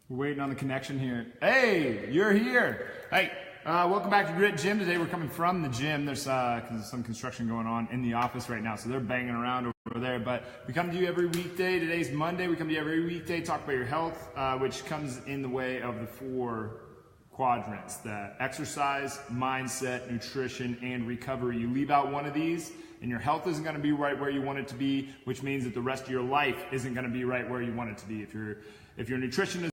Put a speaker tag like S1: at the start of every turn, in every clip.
S1: We're waiting on the connection here. Hey, you're here. Hey, welcome back to Grit Gym. Today we're coming from the gym. There's some construction going on in the office right now, so they're banging around over there. But we come to you every weekday. Today's Monday. We come to you every weekday, talk about your health, which comes in the way of the four quadrants: the exercise, mindset, nutrition, and recovery. You leave out one of these, and your health isn't going to be right where you want it to be, which means that the rest of your life isn't going to be right where you want it to be. If your nutrition is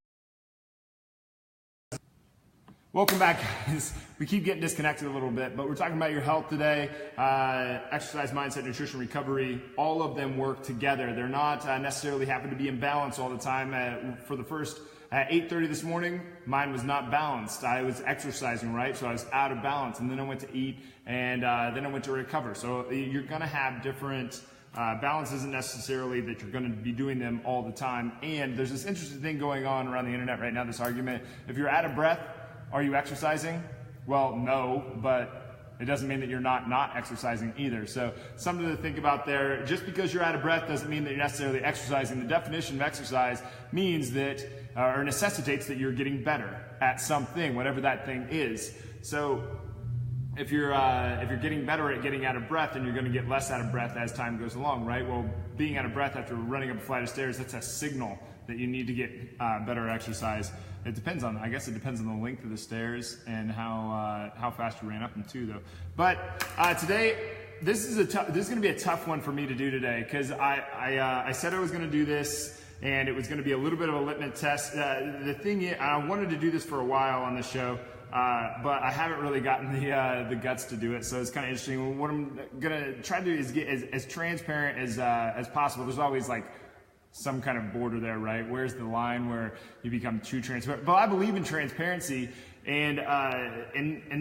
S1: Welcome back, guys. We keep getting disconnected a little bit, but we're talking about your health today. Exercise, mindset, nutrition, recovery, all of them work together. They're not necessarily happen to be in balance all the time. For the first 8:30 this morning, mine was not balanced. I was exercising, right? So I was out of balance, and then I went to eat, and then I went to recover. So you're gonna have different balance isn't necessarily that you're going to be doing them all the time. And there's this interesting thing going on around the internet right now, this argument. If you're out of breath, are you exercising? Well, no, but it doesn't mean that you're not exercising either. So something to think about there. Just because you're out of breath doesn't mean that you're necessarily exercising. The definition of exercise means that, or necessitates that you're getting better at something, whatever that thing is. So if you're getting better at getting out of breath, then you're going to get less out of breath as time goes along, right? Well, being out of breath after running up a flight of stairs, that's a signal that you need to get better exercise. It depends on, I guess it depends on the length of the stairs and how fast you ran up them too, though. But today, this is going to be a tough one for me to do today, because I said I was going to do this, and it was going to be a little bit of a litmus test. The thing is, I wanted to do this for a while on the show, but I haven't really gotten the guts to do it, so it's kind of interesting. What I'm going to try to do is get as transparent as possible. There's always like some kind of border there, right? Where's the line where you become too transparent? But I believe in transparency and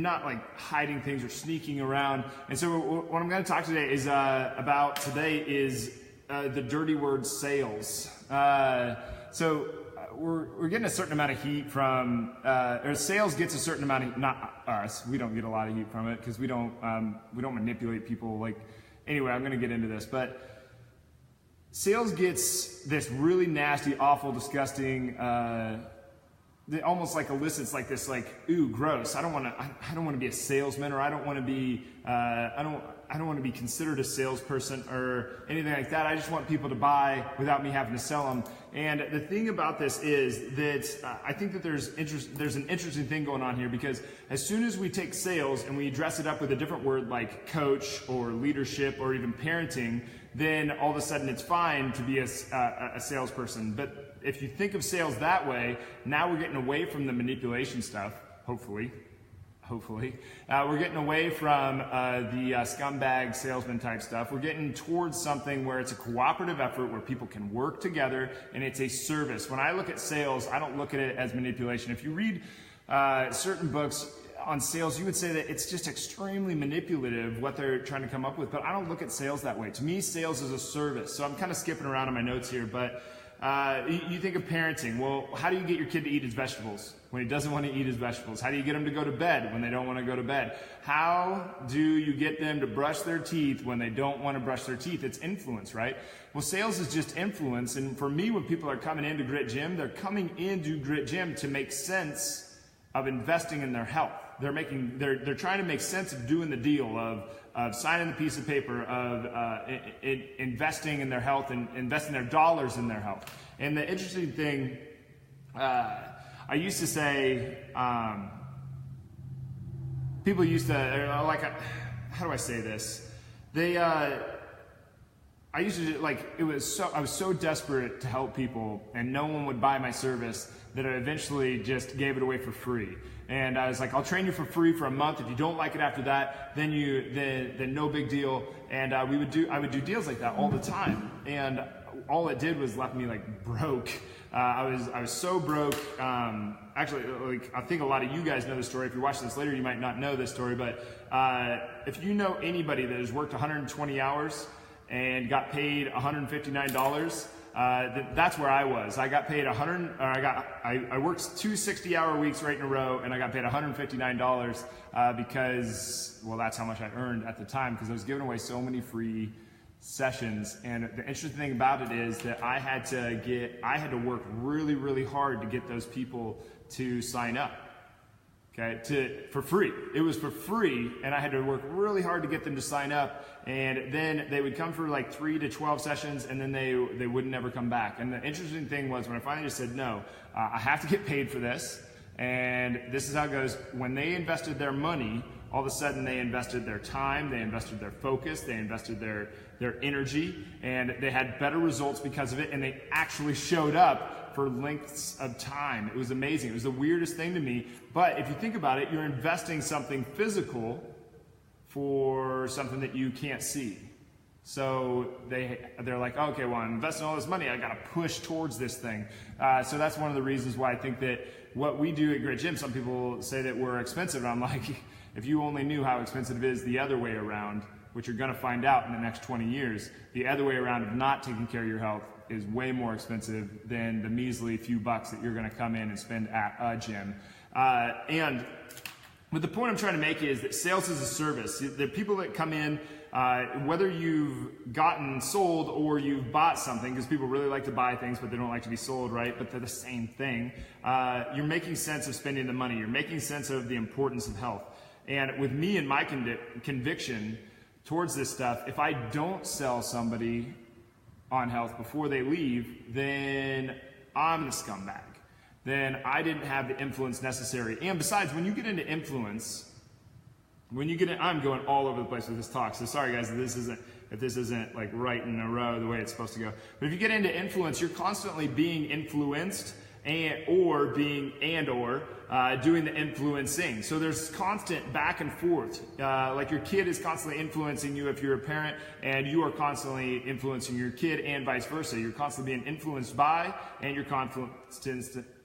S1: not like hiding things or sneaking around. And so what I'm going to talk today is about the dirty word sales. So we're getting a certain amount of heat from, or sales gets a certain amount of, not us, we don't get a lot of heat from it because we don't manipulate people. Like, anyway, I'm going to get into this, but sales gets this really nasty, awful, disgusting, almost like elicits like this, like, ooh, gross. I don't want to be a salesman, or I don't want to be, I don't want to be considered a salesperson or anything like that. I just want people to buy without me having to sell them. And the thing about this is that I think that there's an interesting thing going on here, because as soon as we take sales and we dress it up with a different word like coach or leadership or even parenting, then all of a sudden it's fine to be a salesperson. But if you think of sales that way, now we're getting away from the manipulation stuff, hopefully. We're getting away from the scumbag salesman type stuff. We're getting towards something where it's a cooperative effort, where people can work together, and it's a service. When I look at sales, I don't look at it as manipulation. If you read certain books on sales, you would say that it's just extremely manipulative what they're trying to come up with, but I don't look at sales that way. To me, sales is a service. So I'm kind of skipping around in my notes here, but you think of parenting. Well, how do you get your kid to eat his vegetables when he doesn't want to eat his vegetables? How do you get them to go to bed when they don't want to go to bed? How do you get them to brush their teeth when they don't want to brush their teeth? It's influence, right? Well, sales is just influence. And for me, when people are coming into Grit Gym, they're coming into Grit Gym to make sense of investing in their health. They're trying to make sense of doing the deal, of signing the piece of paper, of investing in their health and investing their dollars in their health. And the interesting thing, I used to say, people used to, like, how do I say this? I used to, like, I was so desperate to help people, and no one would buy my service, that I eventually just gave it away for free. And I was like, I'll train you for free for a month. If you don't like it after that, then no big deal. And I would do deals like that all the time. And all it did was left me like broke. I was so broke. Actually, like, I think a lot of you guys know the story. If you're watching this later, you might not know this story. But if you know anybody that has worked 120 hours and got paid $159, that's where I was. I got paid I worked 2 60-hour weeks right in a row, and I got paid $159 because, well, that's how much I earned at the time, because I was giving away so many free sessions. And the interesting thing about it is that I had to work really, really hard to get those people to sign up. Okay, for free. It was for free, and I had to work really hard to get them to sign up. And then they would come for like 3 to 12 sessions, and then they would never come back. And the interesting thing was when I finally just said, no, I have to get paid for this, and this is how it goes. When they invested their money, all of a sudden they invested their time, they invested their focus, they invested their energy, and they had better results because of it, and they actually showed up for lengths of time. It was amazing. It was the weirdest thing to me. But if you think about it, you're investing something physical for something that you can't see. So they're like, okay, well, I'm investing all this money. I got to push towards this thing. So that's one of the reasons why I think that what we do at Grit Gym, some people say that we're expensive. And I'm like, if you only knew how expensive it is the other way around, which you're going to find out in the next 20 years, the other way around of not taking care of your health is way more expensive than the measly few bucks that you're going to come in and spend at a gym. But the point I'm trying to make is that sales is a service. The people that come in, whether you've gotten sold or you've bought something, because people really like to buy things, but they don't like to be sold, right? But they're the same thing. You're making sense of spending the money. You're making sense of the importance of health. And with me and my conviction towards this stuff, if I don't sell somebody on health before they leave, then I'm the scumbag. Then I didn't have the influence necessary. And besides, when you get into influence, I'm going all over the place with this talk, so sorry guys if this isn't like right in a row the way it's supposed to go. But if you get into influence, you're constantly being influenced or doing the influencing. So there's constant back and forth. Like your kid is constantly influencing you if you're a parent, and you are constantly influencing your kid, and vice versa. You're constantly being influenced by, and you're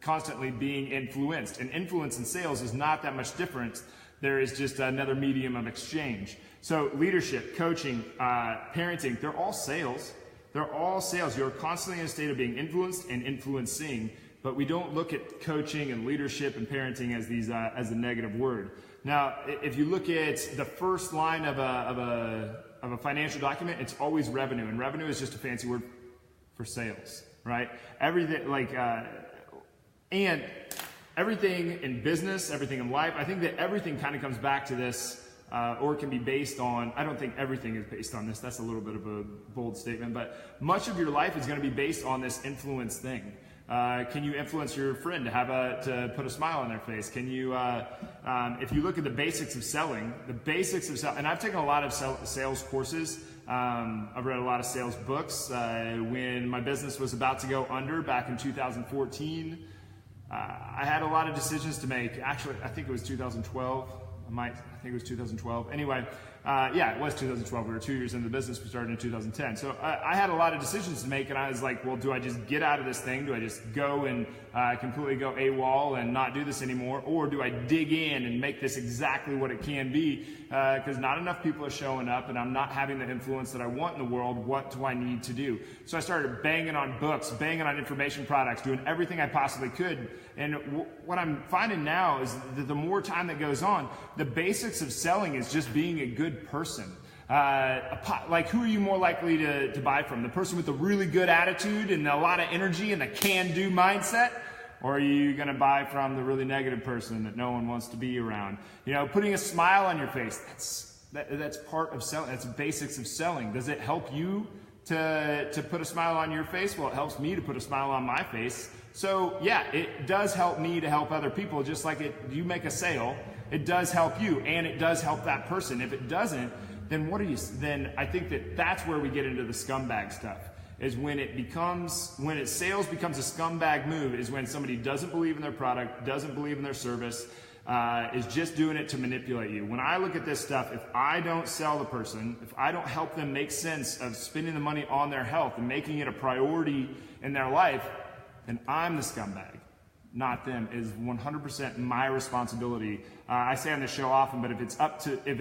S1: constantly being influenced. And influence in sales is not that much different. There is just another medium of exchange. So leadership, coaching, parenting, they're all sales. They're all sales. You're constantly in a state of being influenced and influencing. But we don't look at coaching and leadership and parenting as these as a negative word. Now, if you look at the first line of a financial document, it's always revenue, and revenue is just a fancy word for sales, right? And everything in business, everything in life, I think that everything kind of comes back to this, or it can be based on. I don't think everything is based on this. That's a little bit of a bold statement, but much of your life is going to be based on this influence thing. Can you influence your friend to put a smile on their face? Can you, if you look at the basics of selling, and I've taken a lot of sales courses. I've read a lot of sales books. When my business was about to go under back in 2014, I had a lot of decisions to make. Actually, I think it was 2012. I think it was 2012. Anyway, it was 2012. We were 2 years into the business. We started in 2010. So I had a lot of decisions to make, and I was like, well, do I just get out of this thing? Do I just go and completely go AWOL and not do this anymore? Or do I dig in and make this exactly what it can be? Because not enough people are showing up, and I'm not having the influence that I want in the world. What do I need to do? So I started banging on books, banging on information products, doing everything I possibly could. And what I'm finding now is that the more time that goes on, the basics of selling is just being a good person. Like, who are you more likely to buy from? The person with a really good attitude and a lot of energy and a can-do mindset? Or are you going to buy from the really negative person that no one wants to be around? You know, putting a smile on your face, that's part of selling. That's the basics of selling. Does it help you to put a smile on your face? Well, it helps me to put a smile on my face. So yeah, it does help me to help other people, just like you make a sale, it does help you, and it does help that person. If it doesn't, then I think that's where we get into the scumbag stuff, is when sales becomes a scumbag move, is when somebody doesn't believe in their product, doesn't believe in their service, is just doing it to manipulate you. When I look at this stuff, if I don't sell the person, if I don't help them make sense of spending the money on their health and making it a priority in their life, then I'm the scumbag, not them. It is 100% my responsibility. I say on this show often, but if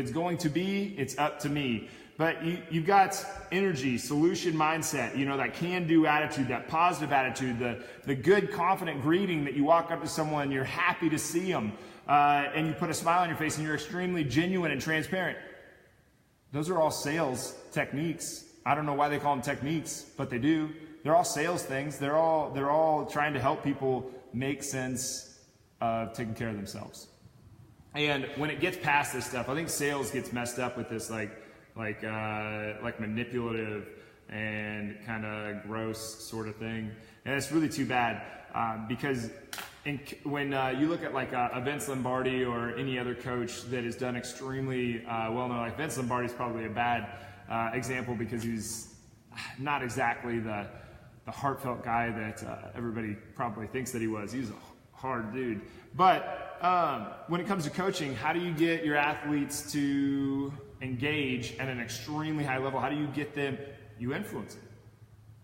S1: it's going to be, it's up to me. But you've got energy, solution mindset, that can-do attitude, that positive attitude, the good, confident greeting that you walk up to someone and you're happy to see them, and you put a smile on your face and you're extremely genuine and transparent. Those are all sales techniques. I don't know why they call them techniques, but they do. They're all sales things. They're all trying to help people make sense of taking care of themselves. And when it gets past this stuff, I think sales gets messed up with this like manipulative and kind of gross sort of thing. And it's really too bad because when you look at like a Vince Lombardi or any other coach that has done extremely well known, like Vince Lombardi is probably a bad example because he's not exactly the heartfelt guy that everybody probably thinks that he was. He's a hard dude. But when it comes to coaching, how do you get your athletes to engage at an extremely high level? How do you get them? You influence them.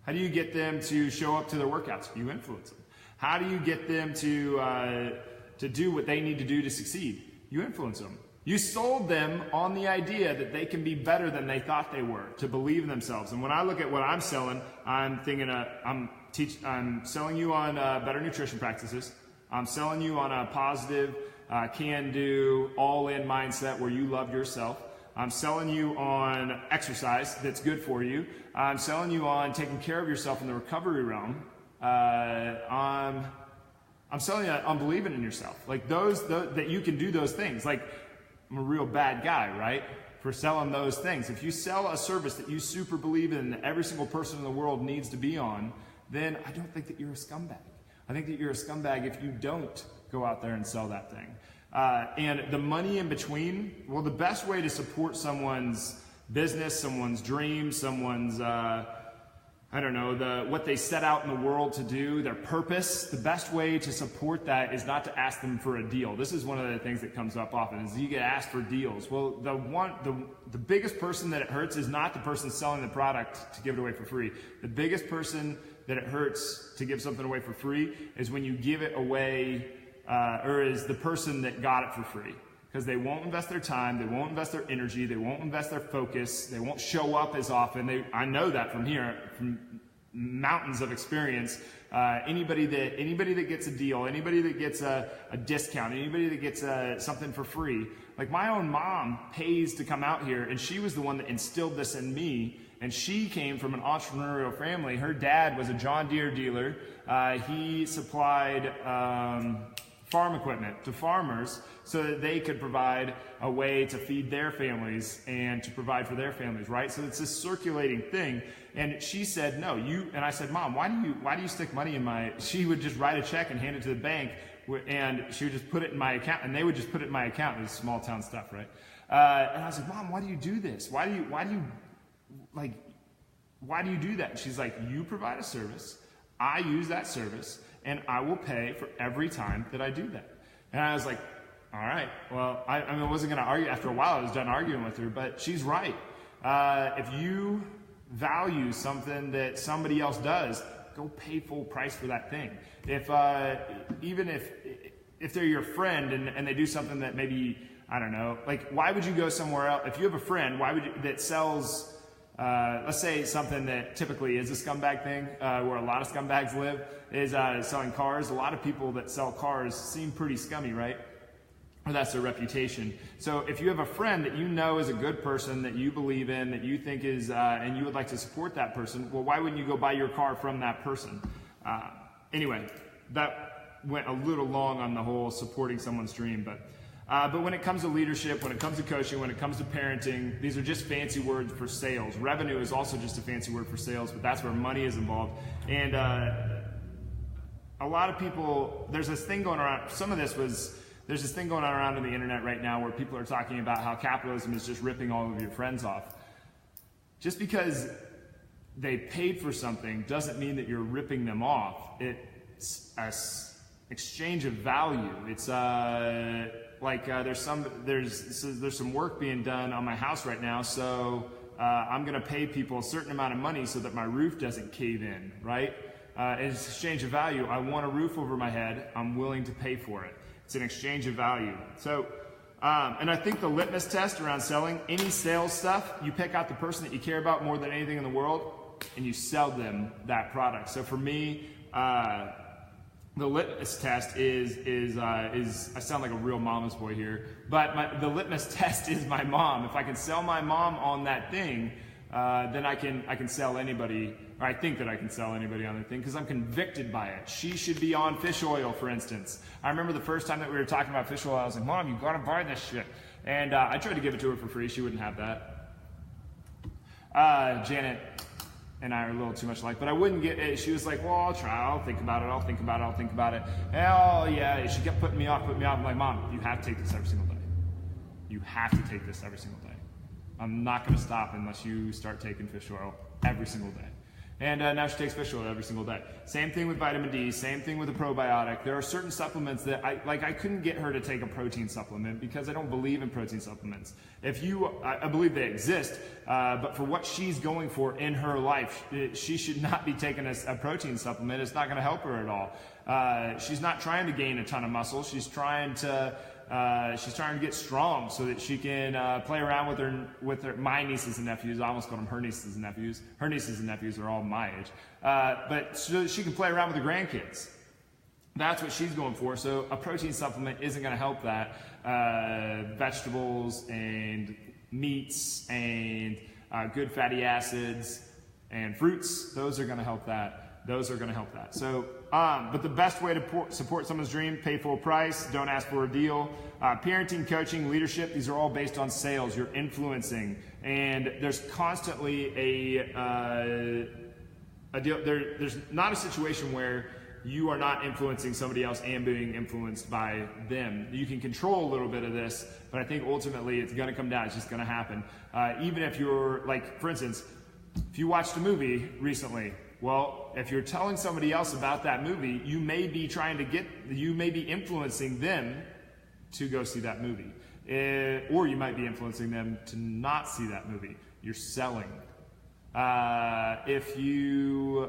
S1: How do you get them to show up to their workouts? You influence them. How do you get them to do what they need to do to succeed? You influence them. You sold them on the idea that they can be better than they thought they were, to believe in themselves. And when I look at what I'm selling, I'm thinking I'm selling you on better nutrition practices. I'm selling you on a positive, can-do, all-in mindset where you love yourself. I'm selling you on exercise that's good for you. I'm selling you on taking care of yourself in the recovery realm. I'm selling you on believing in yourself. Like that you can do those things. Like, I'm a real bad guy, right? For selling those things. If you sell a service that you super believe in, that every single person in the world needs to be on, then I don't think that you're a scumbag. I think that you're a scumbag if you don't go out there and sell that thing. And the money in between, well, the best way to support someone's business, someone's dream, someone's, what they set out in the world to do, their purpose, the best way to support that is not to ask them for a deal. This is one of the things that comes up often, is you get asked for deals. Well, the biggest person that it hurts is not the person selling the product to give it away for free. The biggest person that it hurts to give something away for free is when you give it away, or is the person that got it for free. Because they won't invest their time, they won't invest their energy, they won't invest their focus, they won't show up as often. I know that from here, from mountains of experience. Anybody that gets a deal, anybody that gets a discount, anybody that gets something for free. Like my own mom pays to come out here, and she was the one that instilled this in me. And she came from an entrepreneurial family. Her dad was a John Deere dealer. He supplied farm equipment to farmers so that they could provide a way to feed their families and to provide for their families, right? So it's this circulating thing. And she said, no, and I said, Mom, why do you stick money in my, she would just write a check and hand it to the bank, and she would just put it in my account, and they would just put it in my account. It was small town stuff, right? And I was like, Mom, why do you do this? Why do you do that? And she's like, you provide a service, I use that service, and I will pay for every time that I do that. And I was like, all right, well, I wasn't going to argue. After a while, I was done arguing with her, but she's right. If you value something that somebody else does, go pay full price for that thing. Even if they're your friend and they do something that maybe, I don't know, like why would you go somewhere else? If you have a friend, that sells, let's say something that typically is a scumbag thing, where a lot of scumbags live, is selling cars. A lot of people that sell cars seem pretty scummy, right? Or that's their reputation. So if you have a friend that you know is a good person, that you believe in, that you think is, and you would like to support that person, well, why wouldn't you go buy your car from that person? Anyway, that went a little long on the whole supporting someone's dream, but when it comes to leadership, when it comes to coaching, when it comes to parenting, these are just fancy words for sales. Revenue is also just a fancy word for sales, but that's where money is involved. And a lot of people, there's this thing going around, there's this thing going on around on the internet right now where people are talking about how capitalism is just ripping all of your friends off. Just because they paid for something doesn't mean that you're ripping them off. It's an exchange of value. It's there's some work being done on my house right now, so I'm going to pay people a certain amount of money so that my roof doesn't cave in, right? It's an exchange of value. I want a roof over my head. I'm willing to pay for it. It's an exchange of value. So, and I think the litmus test around selling, any sales stuff, you pick out the person that you care about more than anything in the world, and you sell them that product. So for me, the litmus test is I sound like a real mama's boy here, but the litmus test is my mom. If I can sell my mom on that thing, then I can sell anybody, or I think that I can sell anybody on the thing because I'm convicted by it. She should be on fish oil, for instance. I remember the first time that we were talking about fish oil, I was like, Mom, you gotta buy this shit. And I tried to give it to her for free. She wouldn't have that. Janet and I are a little too much alike, but I wouldn't get it. She was like, well, I'll try. I'll think about it. I'll think about it. I'll think about it. Oh, yeah. She kept putting me off. I'm like, Mom, you have to take this every single day. You have to take this every single day. I'm not going to stop unless you start taking fish oil every single day. And now she takes fish oil every single day. Same thing with vitamin D, same thing with a probiotic. There are certain supplements that I couldn't get her to take a protein supplement because I don't believe in protein supplements. I believe they exist, but for what she's going for in her life, she should not be taking a protein supplement. It's not going to help her at all. She's not trying to gain a ton of muscle. She's trying to get strong so that she can play around with my nieces and nephews. I almost called them her nieces and nephews. Her nieces and nephews are all my age. But so she can play around with her grandkids. That's what she's going for. So a protein supplement isn't going to help that. Vegetables and meats and good fatty acids and fruits, those are going to help that. So, but the best way to support someone's dream, pay full price, don't ask for a deal. Parenting, coaching, leadership, these are all based on sales. You're influencing. And there's constantly a deal. There's not a situation where you are not influencing somebody else and being influenced by them. You can control a little bit of this, but I think ultimately it's going to come down. It's just going to happen. Even if you're, like, for instance, if you watched a movie recently, well, if you're telling somebody else about that movie, you may be influencing them to go see that movie. Or you might be influencing them to not see that movie. You're selling. If you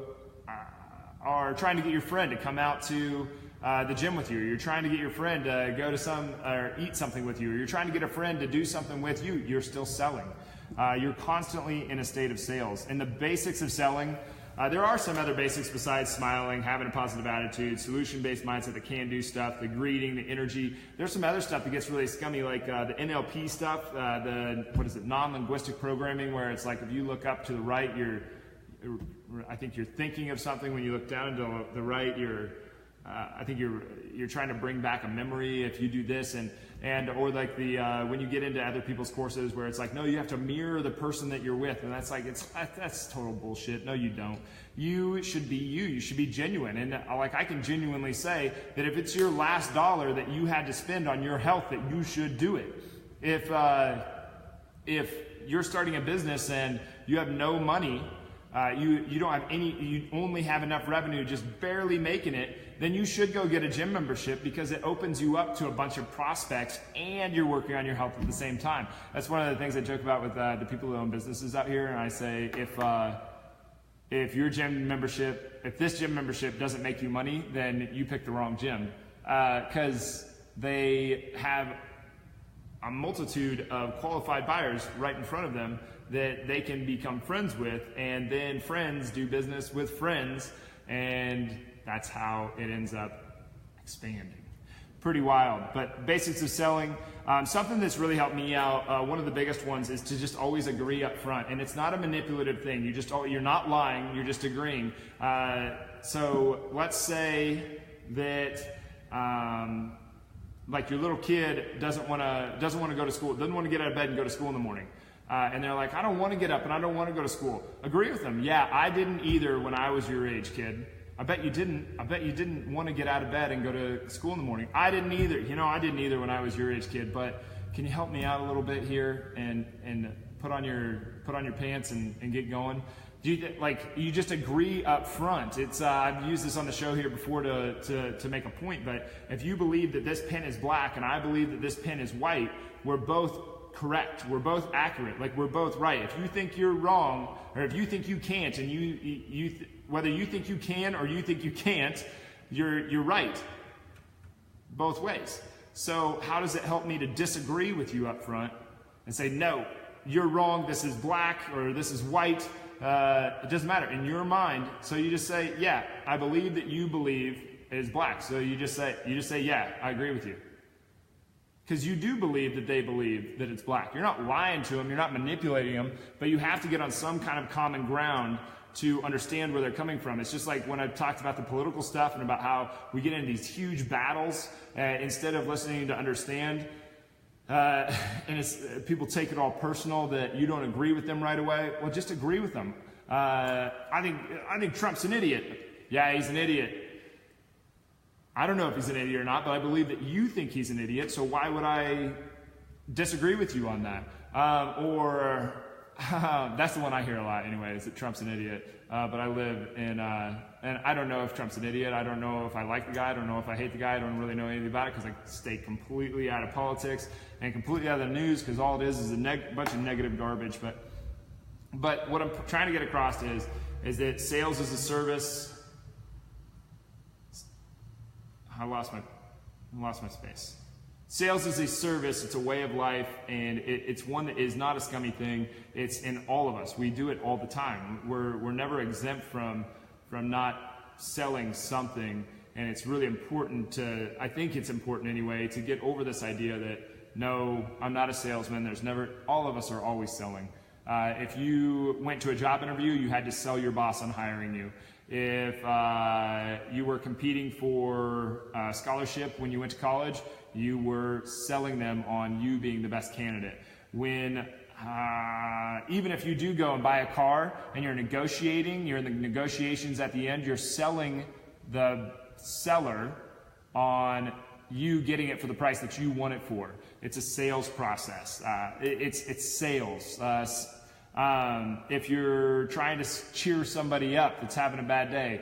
S1: are trying to get your friend to come out to the gym with you, or you're trying to get your friend to go to or eat something with you, or you're trying to get a friend to do something with you, you're still selling. You're constantly in a state of sales. And the basics of selling, there are some other basics besides smiling, having a positive attitude, solution-based mindset, the can-do stuff, the greeting, the energy. There's some other stuff that gets really scummy, like the NLP stuff, non-linguistic programming, where it's like if you look up to the right, I think you're thinking of something. When you look down to the right, I think you're trying to bring back a memory if you do this, or like when you get into other people's courses where it's like, no, you have to mirror the person that you're with, and that's like that's total bullshit. No, you don't. You should be you. You should be genuine, and like I can genuinely say that if it's your last dollar that you had to spend on your health, that you should do it. If you're starting a business and you have no money, you don't have any, you only have enough revenue, just barely making it, then you should go get a gym membership because it opens you up to a bunch of prospects and you're working on your health at the same time. That's one of the things I joke about with the people who own businesses out here. And I say, if your gym membership, if this gym membership doesn't make you money, then you picked the wrong gym, because they have a multitude of qualified buyers right in front of them that they can become friends with, and then friends do business with friends, and that's how it ends up expanding. Pretty wild. But basics of selling, something that's really helped me out, one of the biggest ones is to just always agree up front. And it's not a manipulative thing. You're not lying, you're just agreeing. So let's say that like your little kid doesn't want to go to school, doesn't want to get out of bed and go to school in the morning. And they're like, I don't want to get up and I don't want to go to school. Agree with them. Yeah, I didn't either when I was your age, kid. I bet you didn't want to get out of bed and go to school in the morning. I didn't either. I didn't either when I was your age, kid. But can you help me out a little bit here and put on your pants and get going? You just agree up front. It's I've used this on the show here before to make a point. But if you believe that this pen is black and I believe that this pen is white, we're both correct. We're both accurate. Like, we're both right. If you think you're wrong, or if you think you can't, and whether you think you can or you think you can't, you're right. Both ways. So how does it help me to disagree with you up front and say, no, you're wrong, this is black or this is white? It doesn't matter in your mind. So you just say, yeah, I believe that you believe is black. So you just say, yeah, I agree with you. Because you do believe that they believe that it's black. You're not lying to them, you're not manipulating them, but you have to get on some kind of common ground to understand where they're coming from. It's just like when I've talked about the political stuff and about how we get into these huge battles instead of listening to understand. People take it all personal that you don't agree with them right away. Well, just agree with them. I think Trump's an idiot. Yeah, he's an idiot. I don't know if he's an idiot or not, but I believe that you think he's an idiot, so why would I disagree with you on that? That's the one I hear a lot anyway, is that Trump's an idiot. But I live in, and I don't know if Trump's an idiot. I don't know if I like the guy. I don't know if I hate the guy. I don't really know anything about it because I stay completely out of politics and completely out of the news because all it is a bunch of negative garbage. But what I'm trying to get across is that sales is a service. I lost my space. Sales is a service, it's a way of life, and it's one that is not a scummy thing. It's in all of us. We do it all the time. We're never exempt from not selling something, and it's really important I think it's important anyway, to get over this idea that, no, I'm not a salesman. All of us are always selling. If you went to a job interview, you had to sell your boss on hiring you. If you were competing for a scholarship when you went to college, you were selling them on you being the best candidate. When even if you do go and buy a car and you're negotiating, you're in the negotiations at the end, you're selling the seller on you getting it for the price that you want it for. It's a sales process. It's sales. If you're trying to cheer somebody up that's having a bad day,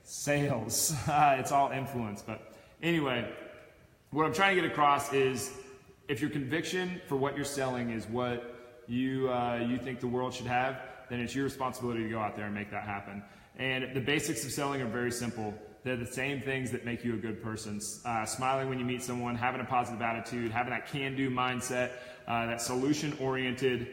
S1: sales. It's all influence. But anyway, what I'm trying to get across is if your conviction for what you're selling is what you think the world should have, then it's your responsibility to go out there and make that happen. And the basics of selling are very simple. They're the same things that make you a good person. Smiling when you meet someone, having a positive attitude, having that can-do mindset, that solution-oriented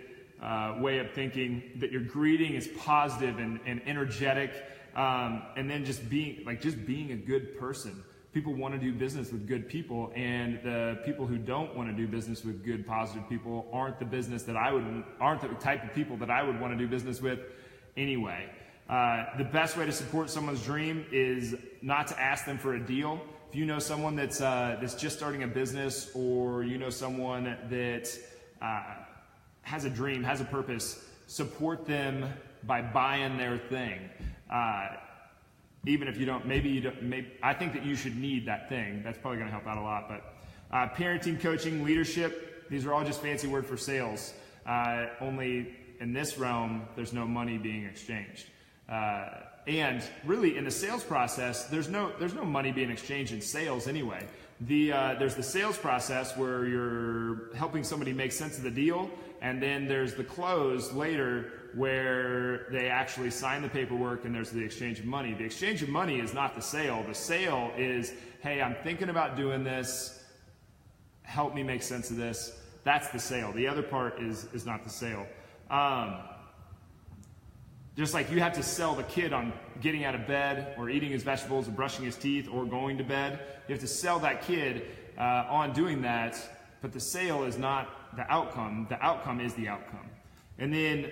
S1: way of thinking, that your greeting is positive and energetic, and then just being a good person. People want to do business with good people, and the people who don't want to do business with good, positive people aren't the type of people that I would want to do business with anyway. The best way to support someone's dream is not to ask them for a deal. If you know someone that's just starting a business, or you know someone that has a dream, has a purpose, support them by buying their thing. Even if you don't, I think that you should need that thing. That's probably going to help out a lot. But parenting, coaching, leadership, these are all just fancy word for sales. Only in this realm, there's no money being exchanged. And really, in the sales process, there's no money being exchanged in sales anyway. There's the sales process where you're helping somebody make sense of the deal, and then there's the close later where they actually sign the paperwork and there's the exchange of money. The exchange of money is not the sale. The sale is, hey, I'm thinking about doing this. Help me make sense of this. That's the sale. The other part is not the sale. Just like you have to sell the kid on getting out of bed or eating his vegetables or brushing his teeth or going to bed. You have to sell that kid on doing that, but the sale is not the outcome. The outcome is the outcome. And then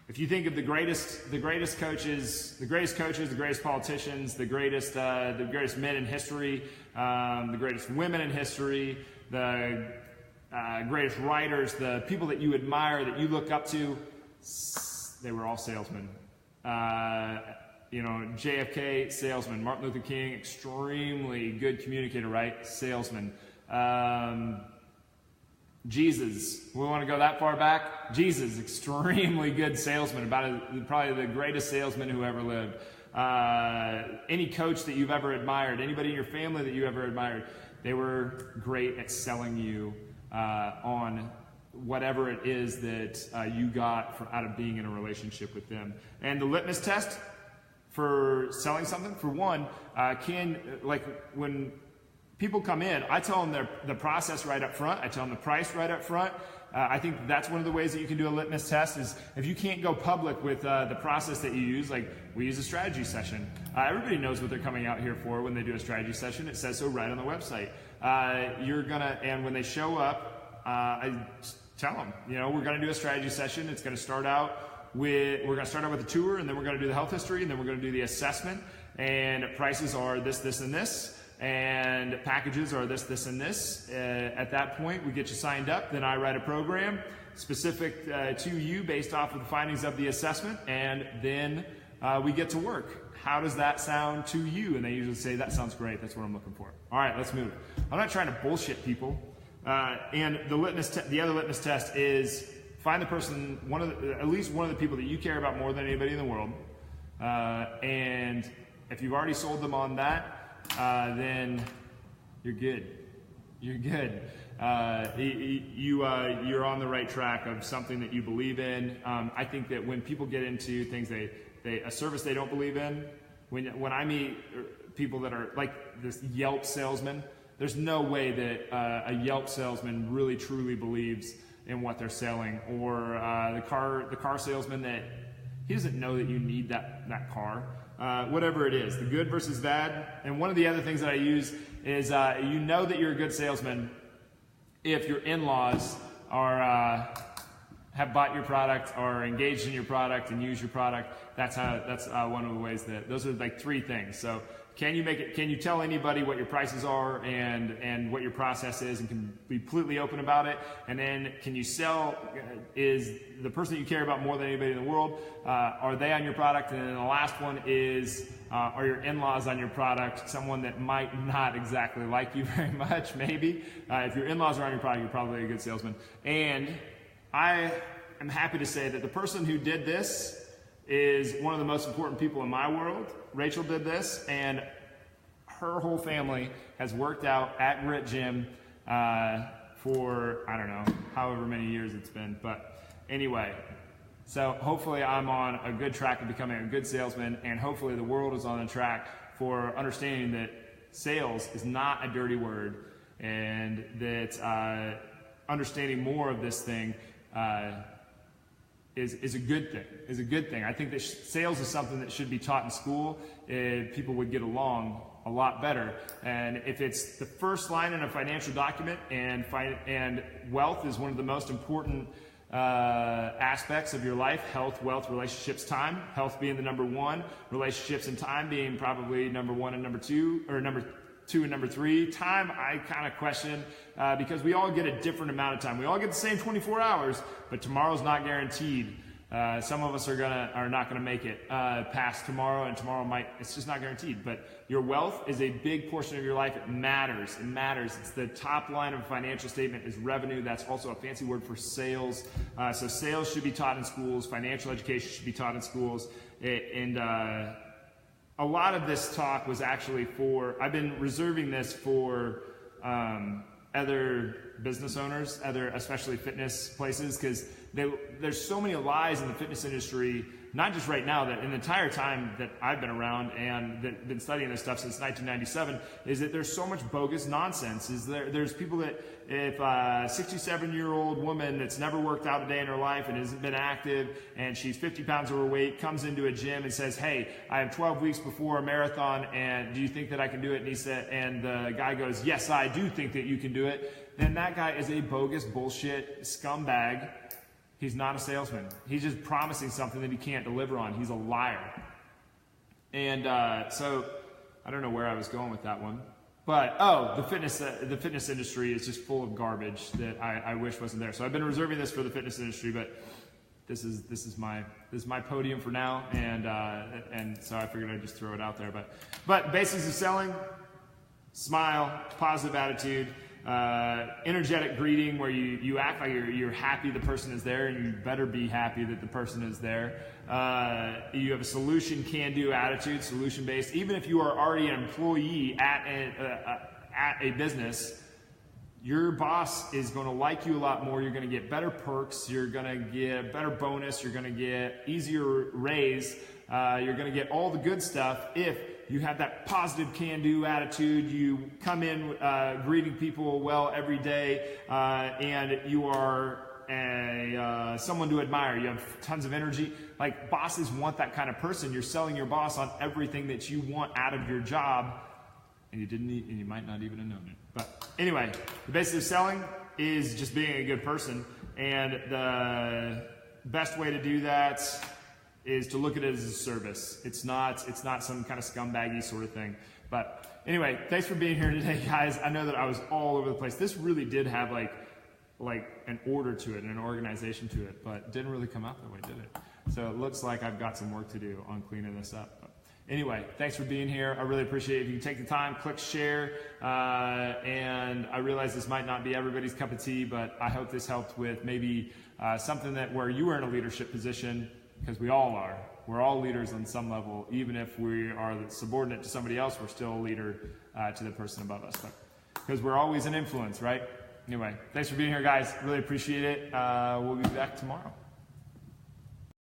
S1: if you think of the greatest coaches, the greatest politicians, the greatest men in history, the greatest women in history, the greatest writers, the people that you admire, that you look up to, they were all salesmen. JFK, salesman. Martin Luther King, extremely good communicator, right? Salesman. Jesus, we want to go that far back? Jesus, extremely good salesman, probably the greatest salesman who ever lived. Any coach that you've ever admired, anybody in your family that you ever admired, they were great at selling you on whatever it is that you got out of being in a relationship with them. And the litmus test for selling something, for one, when people come in, I tell them the process right up front. I tell them the price right up front. I think that's one of the ways that you can do a litmus test is if you can't go public with the process that you use, like we use a strategy session. Everybody knows what they're coming out here for when they do a strategy session. It says so right on the website. And when they show up, I tell them, we're going to do a strategy session. It's going to start out with, we're going to start out with a tour, and then we're going to do the health history, and then we're going to do the assessment, and prices are this, this, and this. And packages are this, this, and this. At that point, we get you signed up. Then I write a program specific to you based off of the findings of the assessment, and then we get to work. How does that sound to you? And they usually say, that sounds great. That's what I'm looking for. All right, let's move. I'm not trying to bullshit people. And the other litmus test is find the person, at least one of the people that you care about more than anybody in the world. And if you've already sold them on that, then you're good. You're good. You're on the right track of something that you believe in. I think that when people get into things a service they don't believe in, when I meet people that are like this Yelp salesman, there's no way that a Yelp salesman really truly believes in what they're selling, or the car salesman that he doesn't know that you need that car. Whatever it is, the good versus bad. And one of the other things that I use is you know that you're a good salesman if your in-laws have bought your product or engaged in your product and use your product. That's one of the ways that those are like three things. So can you tell anybody what your prices are and what your process is, and can be completely open about it? And then can you sell, is the person that you care about more than anybody in the world, are they on your product? And then the last one is, are your in-laws on your product? Someone that might not exactly like you very much, maybe. If your in-laws are on your product, you're probably a good salesman. And I am happy to say that the person who did this is one of the most important people in my world. Rachel did this, and her whole family has worked out at Grit Gym for, I don't know, however many years it's been. But anyway, so hopefully I'm on a good track of becoming a good salesman, and hopefully the world is on a track for understanding that sales is not a dirty word, and that understanding more of this thing is a good thing. Is a good thing. I think that sales is something that should be taught in school. People would get along a lot better. And if it's the first line in a financial document, and wealth is one of the most important aspects of your life: health, wealth, relationships, time. Health being the number one, relationships and time being probably number one and number two, or number two and number three. Time, I kind of question, because we all get a different amount of time. We all get the same 24 hours, but tomorrow's not guaranteed. Some of us are not gonna make it past tomorrow, and tomorrow it's just not guaranteed. But your wealth is a big portion of your life. It matters. It matters. It's the top line of a financial statement is revenue. That's also a fancy word for sales. So sales should be taught in schools. Financial education should be taught in schools. A lot of this talk was actually I've been reserving this for other business owners, especially fitness places, because there's so many lies in the fitness industry, not just right now, that in the entire time that I've been around and been studying this stuff since 1997, is that there's so much bogus nonsense. There's people that, if a 67-year-old woman that's never worked out a day in her life and hasn't been active, and she's 50 pounds overweight, comes into a gym and says, "Hey, I have 12 weeks before a marathon, and do you think that I can do it?" And the guy goes, "Yes, I do think that you can do it." Then that guy is a bogus bullshit scumbag. He's not a salesman. He's just promising something that he can't deliver on. He's a liar. And so I don't know where I was going with that one. But, the fitness industry is just full of garbage that I wish wasn't there. So I've been reserving this for the fitness industry, but this is my podium for now, and so I figured I'd just throw it out there. But basics of selling: smile, positive attitude, energetic greeting, where you act like you're happy the person is there, and you better be happy that the person is there. You have a solution can-do attitude, solution-based. Even if you are already an employee at a business, your boss is going to like you a lot more. You're going to get better perks. You're going to get better bonus. You're going to get easier raise. You're going to get all the good stuff if you have that positive can-do attitude, you come in greeting people well every day, and you are someone to admire. You have tons of energy. Like, bosses want that kind of person. You're selling your boss on everything that you want out of your job, and you might not even have known it. But anyway, the basis of selling is just being a good person, and the best way to do that is to look at it as a service. It's not some kind of scumbaggy sort of thing. But anyway, thanks for being here today, guys. I know that I was all over the place. This really did have like an order to it and an organization to it, but it didn't really come out that way, did it? So it looks like I've got some work to do on cleaning this up. But anyway, thanks for being here. I really appreciate it. If you can take the time, click share. And I realize this might not be everybody's cup of tea, but I hope this helped with maybe something where you are in a leadership position, because we all are. We're all leaders on some level. Even if we are subordinate to somebody else, we're still a leader to the person above us. Because we're always an influence, right? Anyway, thanks for being here, guys. Really appreciate it. We'll be back tomorrow.